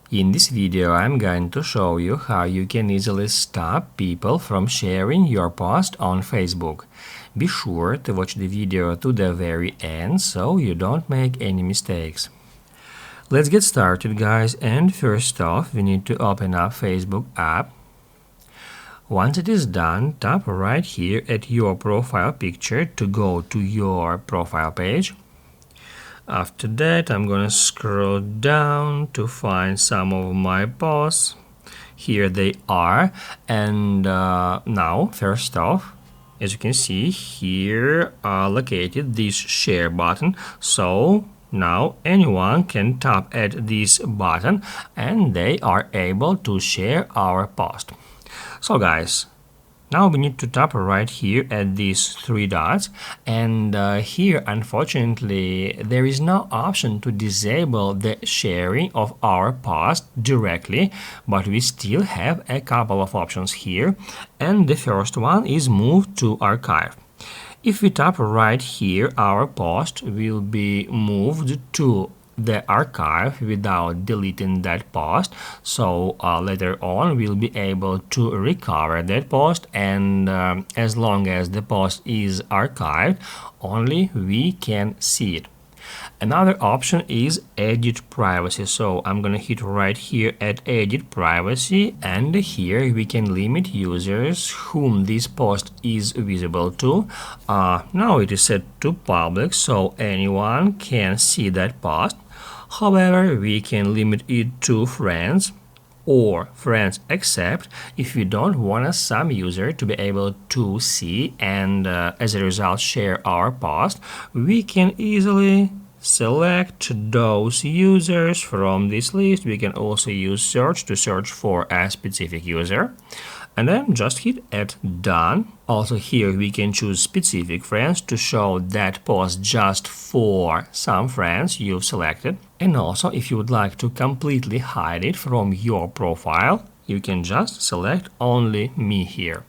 In this video, I'm going to show you how you can easily stop people from sharing your post on Facebook. Be sure to watch the video to the very end so you don't make any mistakes. Let's get started, guys, and first off, we need to open up Facebook app. Once it is done, tap right here at your profile picture to go to your profile page. After that, I'm gonna scroll down to find some of my posts. Here they are. And now, first off, as you can see, here are located this share button. So now anyone can tap at this button and they are able to share our post. So guys, now we need to tap right here at these three dots, and here unfortunately there is no option to disable the sharing of our post directly, but we still have a couple of options here, and the first one is move to archive. If we tap right here, our post will be moved to the archive without deleting that post, so later on we'll be able to recover that post, and as long as the post is archived, only we can see it. Another option is edit privacy, so I'm gonna hit right here at edit privacy, and here we can limit users whom this post is visible to. Now it is set to public, so anyone can see that post. However, we can limit it to friends or friends except if we don't want some user to be able to see and as a result share our post. We can easily select those users from this list. We can also use search to search for a specific user, and then just hit at done. Also here we can choose specific friends to show that post just for some friends you've selected. And also if you would like to completely hide it from your profile, you can just select only me here.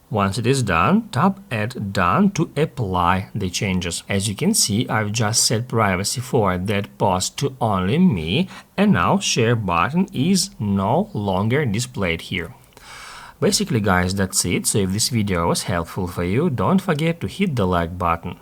Once it is done, tap at done to apply the changes. As you can see, I've just set privacy for that post to only me, and now share button is no longer displayed here. Basically guys, that's it. So if this video was helpful for you, don't forget to hit the like button.